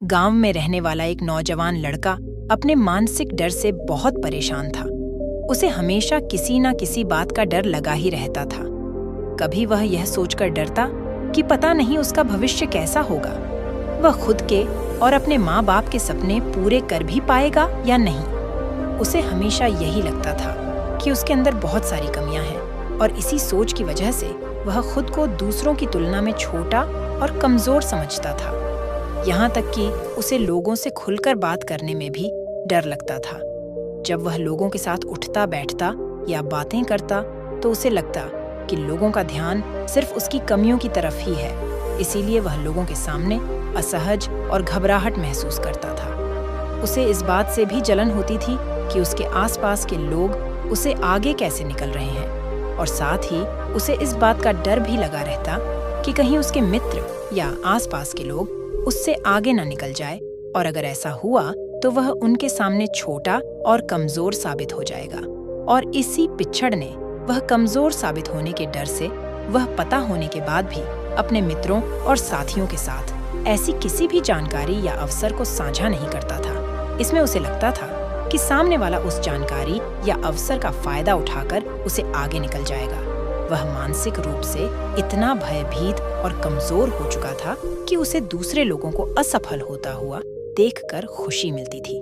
गांव में रहने वाला एक नौजवान लड़का अपने मानसिक डर से बहुत परेशान था। उसे हमेशा किसी न किसी बात का डर लगा ही रहता था। कभी वह यह सोचकर डरता कि पता नहीं उसका भविष्य कैसा होगा, वह खुद के और अपने माँ बाप के सपने पूरे कर भी पाएगा या नहीं। उसे हमेशा यही लगता था कि उसके अंदर बहुत सारी कमियां हैं और इसी सोच की वजह से वह खुद को दूसरों की तुलना में छोटा और कमजोर समझता था। यहाँ तक कि उसे लोगों से खुलकर बात करने में भी डर लगता था। जब वह लोगों के साथ उठता बैठता या बातें करता तो उसे लगता कि लोगों का ध्यान सिर्फ उसकी कमियों की तरफ ही है, इसीलिए वह लोगों के सामने असहज और घबराहट महसूस करता था। उसे इस बात से भी जलन होती थी कि उसके आसपास के लोग उसे आगे कैसे निकल रहे हैं, और साथ ही उसे इस बात का डर भी लगा रहता कि कहीं उसके मित्र या आसपास के लोग उससे आगे न निकल जाए, और अगर ऐसा हुआ तो वह उनके सामने छोटा और कमजोर साबित हो जाएगा। और इसी पिछड़ने वह कमजोर साबित होने के डर से वह पता होने के बाद भी अपने मित्रों और साथियों के साथ ऐसी किसी भी जानकारी या अवसर को साझा नहीं करता था। इसमें उसे लगता था कि सामने वाला उस जानकारी या अवसर का फायदा उठाकर उसे आगे निकल जाएगा। वह मानसिक रूप से इतना भयभीत और कमजोर हो चुका था कि उसे दूसरे लोगों को असफल होता हुआ देखकर खुशी मिलती थी।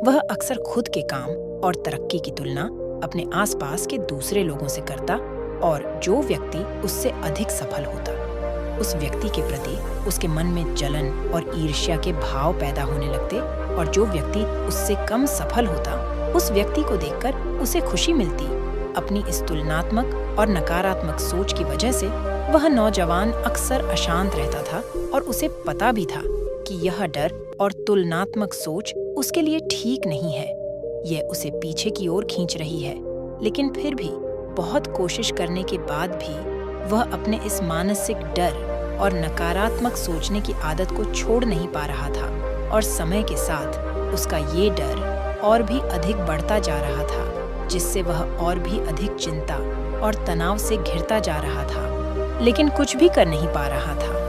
वह अक्सर खुद के काम और तरक्की की तुलना अपने आसपास के दूसरे लोगों से करता, और जो व्यक्ति उससे अधिक सफल होता उस व्यक्ति के प्रति उसके मन में जलन और ईर्ष्या के भाव पैदा होने लगते, और जो व्यक्ति उससे कम सफल होता उस व्यक्ति को देखकर उसे खुशी मिलती। अपनी इस तुलनात्मक और नकारात्मक सोच की वजह से वह नौजवान अक्सर अशांत रहता था, और उसे पता भी था कि यह डर और तुलनात्मक सोच उसके लिए ठीक नहीं है। यह उसे पीछे की ओर खींच रही है, लेकिन फिर भी बहुत कोशिश करने के बाद भी वह अपने इस मानसिक डर और नकारात्मक सोचने की आदत को छोड़ नहीं पा रहा था, और समय के साथ उसका ये डर और भी अधिक बढ़ता जा रहा था, जिससे वह और भी अधिक चिंता और तनाव से घिरता जा रहा था, लेकिन कुछ भी कर नहीं पा रहा था।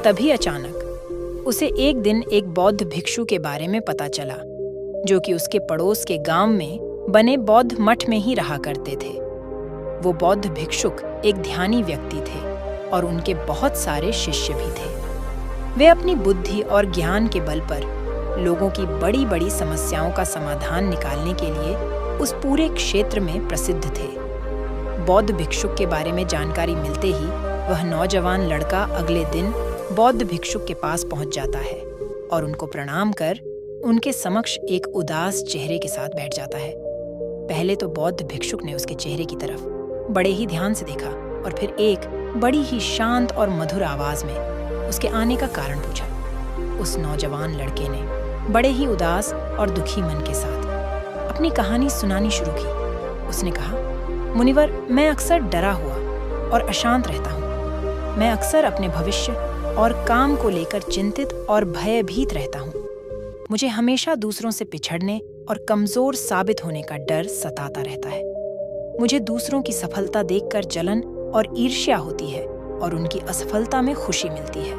तभी अचानक उसे एक दिन एक बौद्ध भिक्षु के बारे में पता चला, जो कि उसके पड़ोस के गांव में बने बौद्ध मठ में ही रहा करते थे। वो बौद्ध भिक्षुक एक ध्यानी व्यक्ति थे और उनके बहुत सारे शिष्य भी थे। वे अपनी बुद्धि और ज्ञान के बल पर लोगों की बड़ी बड़ी समस्याओं का समाधान निकालने के लिए उस पूरे क्षेत्र में प्रसिद्ध थे। बौद्ध भिक्षुक के बारे में जानकारी मिलते ही वह नौजवान लड़का अगले दिन बौद्ध भिक्षुक के पास पहुंच जाता है और उनको प्रणाम कर उनके समक्ष एक उदास चेहरे के साथ बैठ जाता है। पहले तो बौद्ध भिक्षुक ने उसके चेहरे की तरफ बड़े ही ध्यान से देखा, और फिर एक बड़ी ही शांत और मधुर आवाज में उसके आने का कारण पूछा। उस नौजवान लड़के ने बड़े ही उदास और दुखी मन के साथ अपनी कहानी सुनानी शुरू की। उसने कहा, मुनिवर, मैं अक्सर डरा हुआ और अशांत रहता हूँ। मैं अक्सर अपने भविष्य और काम को लेकर चिंतित और भयभीत रहता हूँ। मुझे हमेशा दूसरों से पिछड़ने और कमजोर साबित होने का डर सताता रहता है। मुझे दूसरों की सफलता देखकर जलन और ईर्ष्या होती है, और उनकी असफलता में खुशी मिलती है।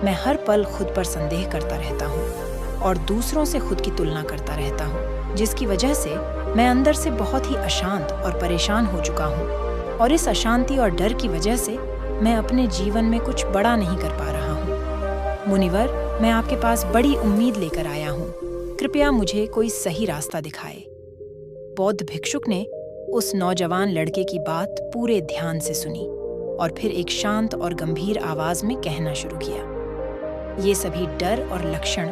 मैं हर पल खुद पर संदेह करता रहता हूँ और दूसरों से खुद की तुलना करता रहता हूँ, जिसकी वजह से मैं अंदर से बहुत ही अशांत और परेशान हो चुका हूँ। और इस अशांति और डर की वजह से मैं अपने जीवन में कुछ बड़ा नहीं कर पा रहा हूँ। मुनिवर, मैं आपके पास बड़ी उम्मीद लेकर आया हूँ। कृपया मुझे कोई सही रास्ता दिखाए। बौद्ध भिक्षुक ने उस नौजवान लड़के की बात पूरे ध्यान से सुनी और फिर एक शांत और गंभीर आवाज में कहना शुरू किया। ये सभी डर और लक्षण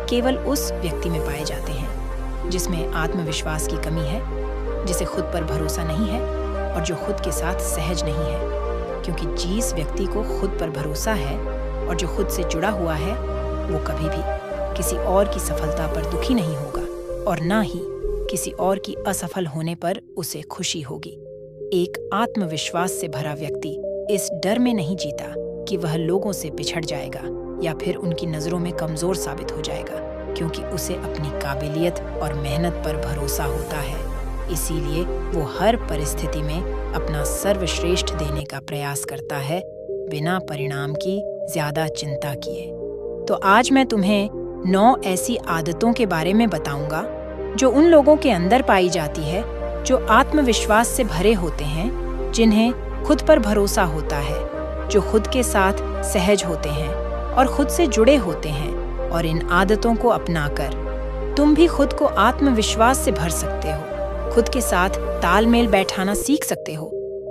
केवल उस व्यक्ति में पाए जाते हैं जिसमें आत्मविश्वास की कमी है, जिसे खुद पर भरोसा नहीं है और जो खुद के साथ सहज नहीं है। क्योंकि जिस व्यक्ति को खुद पर भरोसा है और जो खुद से जुड़ा हुआ है, वो कभी भी किसी और की सफलता पर दुखी नहीं होगा, और ना ही किसी और की असफल होने पर उसे खुशी होगी। एक आत्मविश्वास से भरा व्यक्ति इस डर में नहीं जीता कि वह लोगों से पिछड़ जाएगा या फिर उनकी नजरों में कमजोर साबित हो जाएगा, क्योंकि उसे अपनी काबिलियत और मेहनत पर भरोसा होता है। इसीलिए वो हर परिस्थिति में अपना सर्वश्रेष्ठ देने का प्रयास करता है, बिना परिणाम की ज्यादा चिंता किए। तो आज मैं तुम्हें 9 ऐसी आदतों के बारे में बताऊंगा जो उन लोगों के अंदर पाई जाती है जो आत्मविश्वास से भरे होते हैं, जिन्हें खुद पर भरोसा होता है, जो खुद के साथ सहज होते हैं और खुद से जुड़े होते हैं। और इन आदतों को अपनाकर तुम भी खुद को आत्मविश्वास से भर सकते हो, खुद के साथ तालमेल बैठाना सीख सकते हो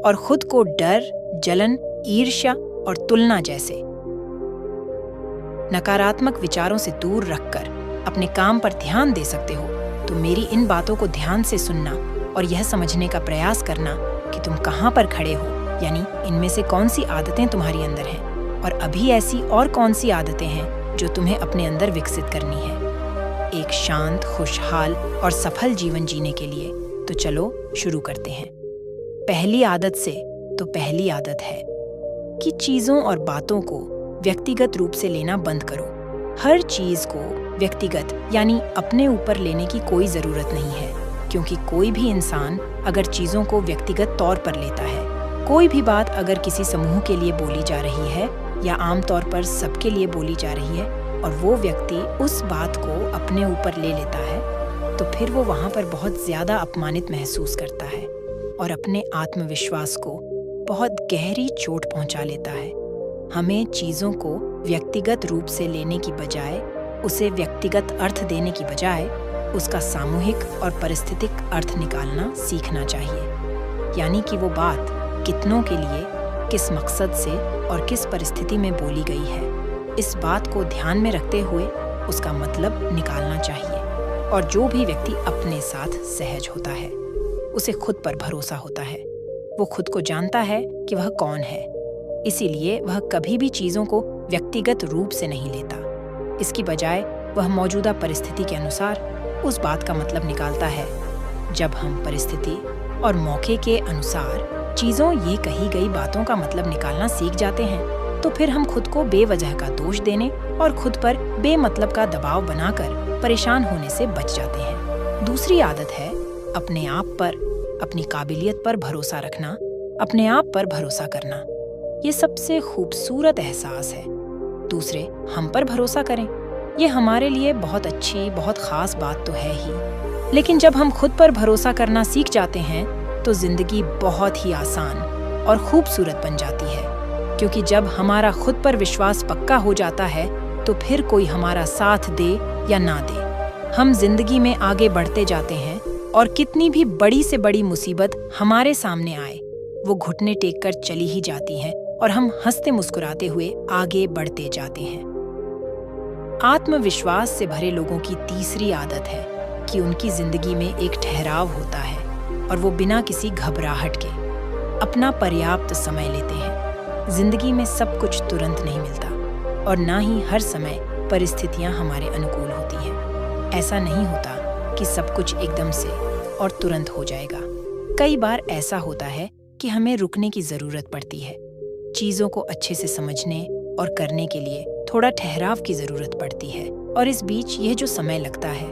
और खुद को डर, जलन, ईर्ष्या और तुलना जैसे नकारात्मक विचारों से दूर रखकर अपने काम पर ध्यान दे सकते हो। तो मेरी इन बातों को ध्यान से सुनना और यह समझने का प्रयास करना कि तुम कहाँ पर खड़े हो, यानी इनमें से कौन सी आदतें तुम्हारी अंदर हैं और अभी ऐसी और कौन सी आदतें हैं जो तुम्हें अपने अंदर विकसित करनी है एक शांत, खुशहाल और सफल जीवन जीने के लिए। तो चलो शुरू करते हैं। पहली आदत है कि चीजों और बातों को व्यक्तिगत रूप से लेना बंद करो। हर चीज को व्यक्तिगत यानी अपने ऊपर लेने की कोई जरूरत नहीं है, क्योंकि कोई भी इंसान अगर चीजों को व्यक्तिगत तौर पर लेता है, कोई भी बात अगर किसी समूह के लिए बोली जा रही है या आमतौर पर सबके लिए बोली जा रही है और वो व्यक्ति उस बात को अपने ऊपर ले लेता है, तो फिर वो वहाँ पर बहुत ज्यादा अपमानित महसूस करता है और अपने आत्मविश्वास को बहुत गहरी चोट पहुंचा लेता है। हमें चीजों को व्यक्तिगत रूप से लेने की बजाय, उसे व्यक्तिगत अर्थ देने की बजाय उसका सामूहिक और परिस्थितिक अर्थ निकालना सीखना चाहिए। यानी कि वो बात कितनों के लिए, किस मकसद से और किस परिस्थिति में बोली गई है, इस बात को ध्यान में रखते हुए उसका मतलब निकालना चाहिए। और जो भी व्यक्ति अपने साथ सहज होता है, उसे खुद पर भरोसा होता है, वो खुद को जानता है कि वह कौन है, इसीलिए वह कभी भी चीजों को व्यक्तिगत रूप से नहीं लेता। इसकी बजाय वह मौजूदा परिस्थिति के अनुसार उस बात का मतलब निकालता है। जब हम परिस्थिति और मौके के अनुसार चीजों ये कही गई बातों का मतलब निकालना सीख जाते हैं, तो फिर हम खुद को बेवजह का दोष देने और खुद पर बेमतलब का दबाव बनाकर परेशान होने से बच जाते हैं। दूसरी आदत है अपने आप पर, अपनी काबिलियत पर भरोसा रखना, अपने आप पर भरोसा करना। ये सबसे खूबसूरत एहसास है। दूसरे हम पर भरोसा करें, ये हमारे लिए बहुत अच्छी, बहुत खास बात तो है ही, लेकिन जब हम खुद पर भरोसा करना सीख जाते हैं तो जिंदगी बहुत ही आसान और खूबसूरत बन जाती है। क्योंकि जब हमारा खुद पर विश्वास पक्का हो जाता है तो फिर कोई हमारा साथ दे या ना दे, हम जिंदगी में आगे बढ़ते जाते हैं और कितनी भी बड़ी से बड़ी मुसीबत हमारे सामने आए, वो घुटने टेक कर चली ही जाती है और हम हंसते मुस्कुराते हुए आगे बढ़ते जाते हैं। आत्मविश्वास से भरे लोगों की तीसरी आदत है कि उनकी जिंदगी में एक ठहराव होता है और वो बिना किसी घबराहट के अपना पर्याप्त समय लेते हैं। जिंदगी में सब कुछ तुरंत नहीं मिलता और ना ही हर समय परिस्थितियां हमारे अनुकूल होती हैं। ऐसा नहीं होता कि सब कुछ एकदम से और तुरंत हो जाएगा। कई बार ऐसा होता है कि हमें रुकने की जरूरत पड़ती है। चीजों को अच्छे से समझने और करने के लिए थोड़ा ठहराव की जरूरत पड़ती है और इस बीच यह जो समय लगता है,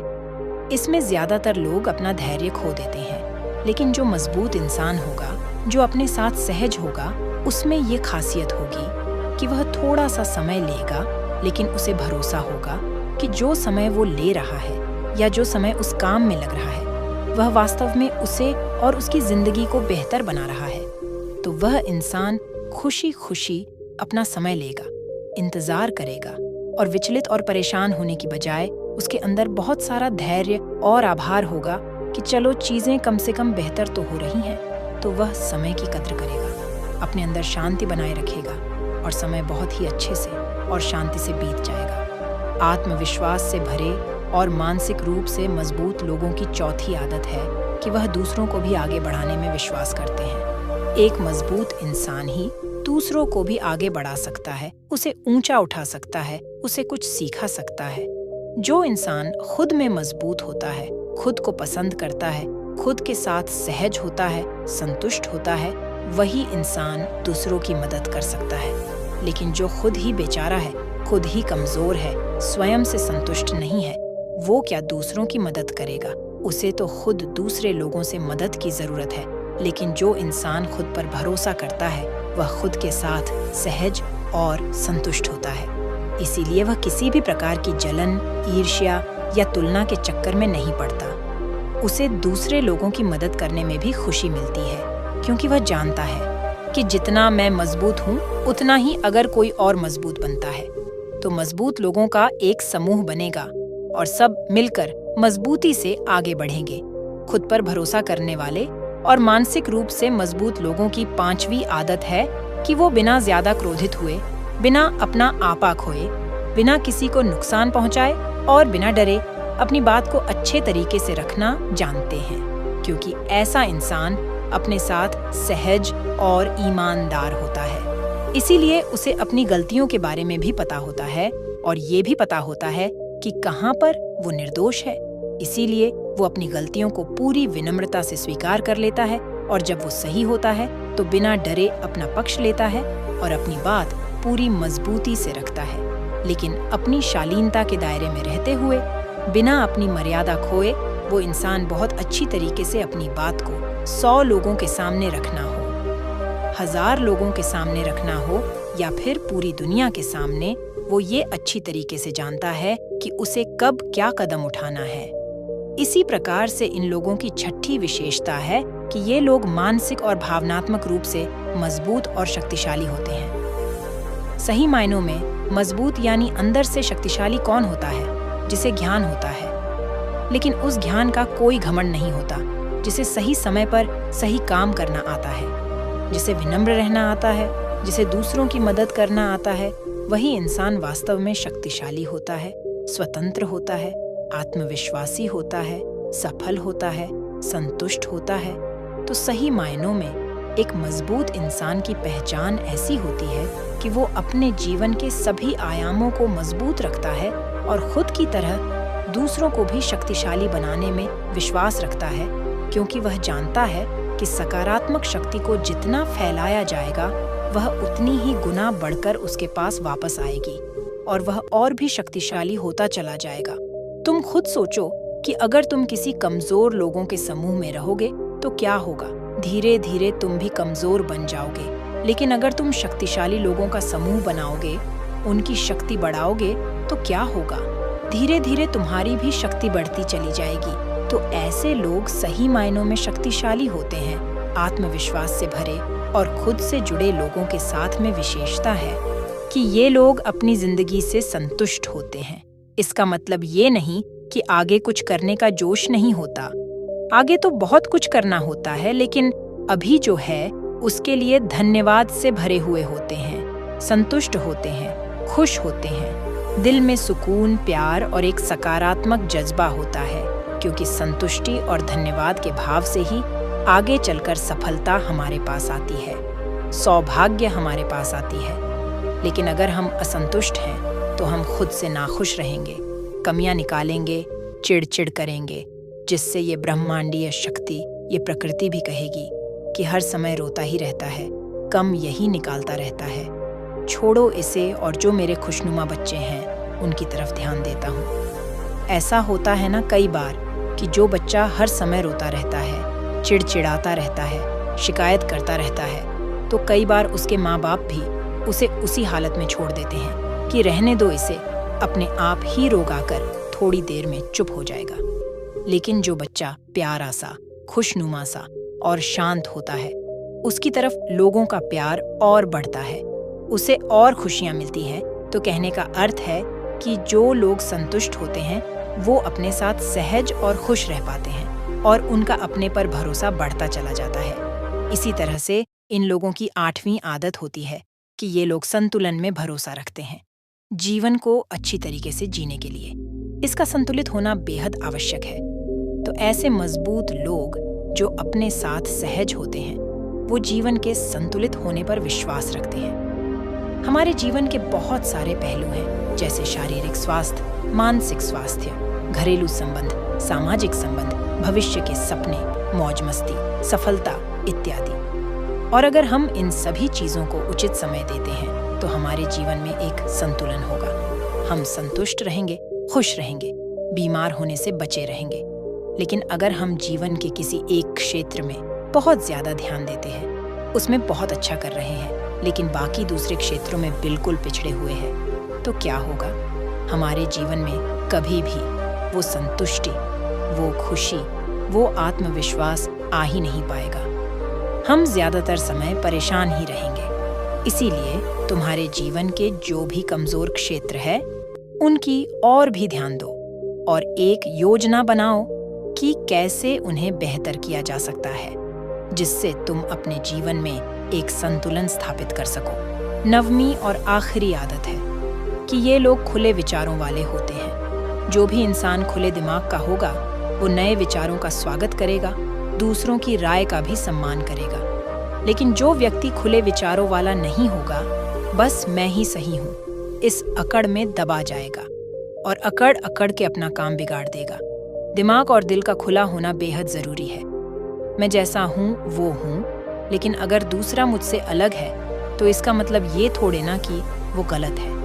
इसमें ज्यादातर लोग अपना धैर्य खो देते हैं। लेकिन जो मजबूत इंसान होगा, जो अपने साथ सहज होगा, उसमें ये खासियत होगी कि वह थोड़ा सा समय लेगा, लेकिन उसे भरोसा होगा कि जो समय वो ले रहा है या जो समय उस काम में लग रहा है, वह वास्तव में उसे और उसकी जिंदगी को बेहतर बना रहा है। तो वह इंसान खुशी खुशी अपना समय लेगा, इंतजार करेगा और विचलित और परेशान होने की बजाय उसके अंदर बहुत सारा धैर्य और आभार होगा कि चलो चीजें कम से कम बेहतर तो हो रही हैं। तो वह समय की कद्र करेगा, अपने अंदर शांति बनाए रखेगा और समय बहुत ही अच्छे से और शांति से बीत जाएगा। आत्मविश्वास से भरे और मानसिक रूप से मजबूत लोगों की चौथी आदत है कि वह दूसरों को भी आगे बढ़ाने में विश्वास करते हैं। एक मजबूत इंसान ही दूसरों को भी आगे बढ़ा सकता है, उसे ऊंचा उठा सकता है, उसे कुछ सिखा सकता है। जो इंसान खुद में मजबूत होता है, खुद को पसंद करता है, खुद के साथ सहज होता है, संतुष्ट होता है, वही इंसान दूसरों की मदद कर सकता है। लेकिन जो खुद ही बेचारा है, खुद ही कमजोर है, स्वयं से संतुष्ट नहीं है, वो क्या दूसरों की मदद करेगा? उसे तो खुद दूसरे लोगों से मदद की जरूरत है। लेकिन जो इंसान खुद पर भरोसा करता है, वह खुद के साथ सहज और संतुष्ट होता है। इसीलिए वह किसी भी प्रकार की जलन, ईर्ष्या या तुलना के चक्कर में नहीं पड़ता। उसे दूसरे लोगों की मदद करने में भी खुशी मिलती है, क्योंकि वह जानता है कि जितना मैं मजबूत हूँ, उतना ही अगर कोई और मजबूत बनता है तो मजबूत लोगों का एक समूह बनेगा और सब मिलकर मजबूती से आगे बढ़ेंगे। खुद पर भरोसा करने वाले और मानसिक रूप से मजबूत लोगों की 5वीं आदत है कि वो बिना ज्यादा क्रोधित हुए, बिना अपना आपा खोए, बिना किसी को नुकसान पहुंचाए और बिना डरे अपनी बात को अच्छे तरीके से रखना जानते हैं, क्योंकि ऐसा इंसान अपने साथ सहज और ईमानदार होता है। इसीलिए उसे अपनी गलतियों के बारे में भी पता होता है और ये भी पता होता है कि कहाँ पर वो निर्दोष है। इसीलिए वो अपनी गलतियों को पूरी विनम्रता से स्वीकार कर लेता है और जब वो सही होता है तो बिना डरे अपना पक्ष लेता है और अपनी बात पूरी मजबूती से रखता है। लेकिन अपनी शालीनता के दायरे में रहते हुए, बिना अपनी मर्यादा खोए, वो इंसान बहुत अच्छी तरीके से अपनी बात को 100 लोगों के सामने रखना हो, 1000 लोगों के सामने रखना हो या फिर पूरी दुनिया के सामने, वो ये अच्छी तरीके से जानता है कि उसे कब क्या कदम उठाना है। इसी प्रकार से इन लोगों की छठी विशेषता है कि ये लोग मानसिक और भावनात्मक रूप से मजबूत और शक्तिशाली होते हैं। सही मायनों में मजबूत यानी अंदर से शक्तिशाली कौन होता है? जिसे ज्ञान होता है, लेकिन उस ज्ञान का कोई घमंड नहीं होता, जिसे सही समय पर सही काम करना आता है, जिसे विनम्र रहना आता है, जिसे दूसरों की मदद करना आता है। वही इंसान वास्तव में शक्तिशाली होता है, स्वतंत्र होता है, आत्मविश्वासी होता है, सफल होता है, संतुष्ट होता है। तो सही मायनों में एक मजबूत इंसान की पहचान ऐसी होती है कि वो अपने जीवन के सभी आयामों को मजबूत रखता है और खुद की तरह दूसरों को भी शक्तिशाली बनाने में विश्वास रखता है, क्योंकि वह जानता है कि सकारात्मक शक्ति को जितना फैलाया जाएगा, वह उतनी ही गुना बढ़कर उसके पास वापस आएगी और वह और भी शक्तिशाली होता चला जाएगा। तुम खुद सोचो कि अगर तुम किसी कमजोर लोगों के समूह में रहोगे तो क्या होगा? धीरे धीरे तुम भी कमजोर बन जाओगे। लेकिन अगर तुम शक्तिशाली लोगों का समूह बनाओगे, उनकी शक्ति बढ़ाओगे, तो क्या होगा? धीरे धीरे तुम्हारी भी शक्ति बढ़ती चली जाएगी। तो ऐसे लोग सही मायनों में शक्तिशाली होते हैं। आत्मविश्वास से भरे और खुद से जुड़े लोगों के साथ में विशेषता है कि ये लोग अपनी जिंदगी से संतुष्ट होते हैं। इसका मतलब ये नहीं कि आगे कुछ करने का जोश नहीं होता। आगे तो बहुत कुछ करना होता है, लेकिन अभी जो है उसके लिए धन्यवाद से भरे हुए होते हैं, संतुष्ट होते हैं, खुश होते हैं। दिल में सुकून, प्यार और एक सकारात्मक जज्बा होता है, क्योंकि संतुष्टि और धन्यवाद के भाव से ही आगे चलकर सफलता हमारे पास आती है, सौभाग्य हमारे पास आती है। लेकिन अगर हम असंतुष्ट हैं तो हम खुद से नाखुश रहेंगे, कमियां निकालेंगे, चिड़चिड़ करेंगे, जिससे ये ब्रह्मांडीय शक्ति, ये प्रकृति भी कहेगी कि हर समय रोता ही रहता है, कम यही निकालता रहता है। छोड़ो इसे और जो मेरे खुशनुमा बच्चे हैं उनकी तरफ ध्यान देता हूँ। ऐसा होता है ना कई बार कि जो बच्चा हर समय रोता रहता है, चिड़चिड़ाता रहता है, शिकायत करता रहता है, तो कई बार उसके माँ बाप भी उसे उसी हालत में छोड़ देते हैं कि रहने दो इसे, अपने आप ही रोगाकर थोड़ी देर में चुप हो जाएगा। लेकिन जो बच्चा प्यारा सा, खुशनुमा सा और शांत होता है, उसकी तरफ लोगों का प्यार और बढ़ता है, उसे और खुशियाँ मिलती हैं। तो कहने का अर्थ है कि जो लोग संतुष्ट होते हैं वो अपने साथ सहज और खुश रह पाते हैं और उनका अपने पर भरोसा बढ़ता चला जाता है। इसी तरह से इन लोगों की 8वीं आदत होती है कि ये लोग संतुलन में भरोसा रखते हैं, जीवन को अच्छी तरीके से जीने के लिए। इसका संतुलित होना बेहद आवश्यक है। तो ऐसे मजबूत लोग जो अपने साथ सहज होते हैं, वो जीवन के संतुलित होने पर विश्वास रखते हैं। हमारे जीवन के बहुत सारे पहलू हैं, जैसे शारीरिक स्वास्थ्य, मानसिक स्वास्थ्य, घरेलू संबंध, सामाजिक संबंध, भविष्य के सपने, मौज मस्ती, सफलता इत्यादि। और अगर हम इन सभी चीजों को उचित समय देते हैं तो हमारे जीवन में एक संतुलन होगा। हम संतुष्ट रहेंगे, खुश रहेंगे, बीमार होने से बचे रहेंगे। लेकिन अगर हम जीवन के किसी एक क्षेत्र में बहुत ज्यादा ध्यान देते हैं, उसमें बहुत अच्छा कर रहे हैं, लेकिन बाकी दूसरे क्षेत्रों में बिल्कुल पिछड़े हुए हैं, तो क्या होगा? हमारे जीवन में कभी भी वो संतुष्टि, वो खुशी, वो आत्मविश्वास आ ही नहीं पाएगा। हम ज्यादातर समय परेशान ही रहेंगे। इसीलिए तुम्हारे जीवन के जो भी कमजोर क्षेत्र है, उनकी और भी ध्यान दो और एक योजना बनाओ कि कैसे उन्हें बेहतर किया जा सकता है, जिससे तुम अपने जीवन में एक संतुलन स्थापित कर सको। 9वीं और आखिरी आदत है कि ये लोग खुले विचारों वाले होते हैं। जो भी इंसान खुले दिमाग का होगा, वो नए विचारों का स्वागत करेगा, दूसरों की राय का भी सम्मान करेगा। लेकिन जो व्यक्ति खुले विचारों वाला नहीं होगा, बस मैं ही सही हूँ, इस अकड़ में दबा जाएगा और अकड़ अकड़ के अपना काम बिगाड़ देगा। दिमाग और दिल का खुला होना बेहद जरूरी है। मैं जैसा हूँ वो हूँ, लेकिन अगर दूसरा मुझसे अलग है तो इसका मतलब ये थोड़े ना कि वो गलत है।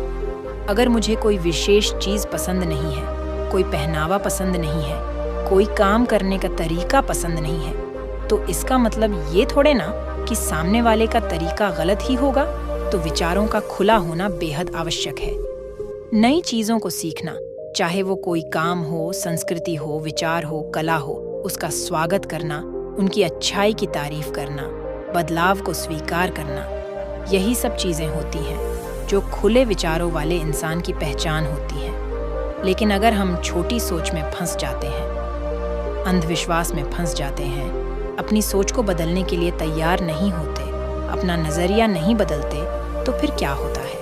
अगर मुझे कोई विशेष चीज़ पसंद नहीं है, कोई पहनावा पसंद नहीं है, कोई काम करने का तरीका पसंद नहीं है, तो इसका मतलब ये थोड़े ना कि सामने वाले का तरीका गलत ही होगा। तो विचारों का खुला होना बेहद आवश्यक है। नई चीज़ों को सीखना, चाहे वो कोई काम हो, संस्कृति हो, विचार हो, कला हो, उसका स्वागत करना, उनकी अच्छाई की तारीफ करना, बदलाव को स्वीकार करना, यही सब चीज़ें होती हैं जो खुले विचारों वाले इंसान की पहचान होती हैं। लेकिन अगर हम छोटी सोच में फंस जाते हैं, अंधविश्वास में फंस जाते हैं, अपनी सोच को बदलने के लिए तैयार नहीं होते, अपना नज़रिया नहीं बदलते, तो फिर क्या होता है?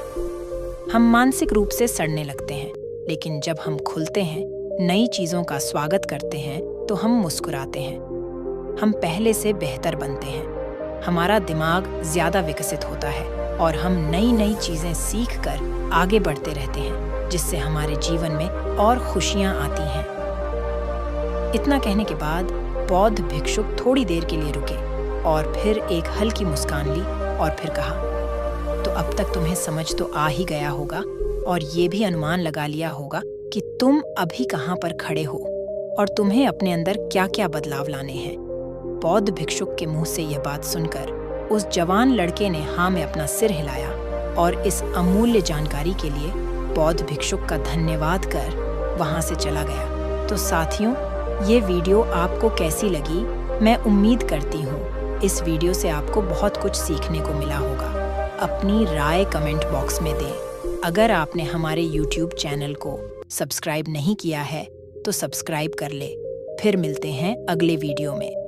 हम मानसिक रूप से सड़ने लगते हैं। लेकिन जब हम खुलते हैं, नई चीज़ों का स्वागत करते हैं, तो हम मुस्कुराते हैं। हम पहले से बेहतर बनते हैं। हमारा दिमाग ज़्यादा विकसित होता है और हम नई नई चीज़ें सीख कर आगे बढ़ते रहते हैं, जिससे हमारे जीवन में और खुशियाँ आती हैं। इतना कहने के बाद बौद्ध भिक्षुक थोड़ी देर के लिए रुके और फिर एक हल्की मुस्कान ली और फिर कहा, तो अब तक तुम्हें समझ तो आ ही गया होगा और ये भी अनुमान लगा लिया होगा कि तुम अभी कहाँ पर खड़े हो और तुम्हें अपने अंदर क्या क्या बदलाव लाने हैं। बौद्ध भिक्षुक के मुंह से यह बात सुनकर उस जवान लड़के ने हाँ में अपना सिर हिलाया और इस अमूल्य जानकारी के लिए बौद्ध भिक्षुक का धन्यवाद कर वहाँ से चला गया। तो साथियों, ये वीडियो आपको कैसी लगी? मैं उम्मीद करती हूँ इस वीडियो से आपको बहुत कुछ सीखने को मिला होगा। अपनी राय कमेंट बॉक्स में दें। अगर आपने हमारे YouTube चैनल को सब्सक्राइब नहीं किया है तो सब्सक्राइब कर ले। फिर मिलते हैं अगले वीडियो में।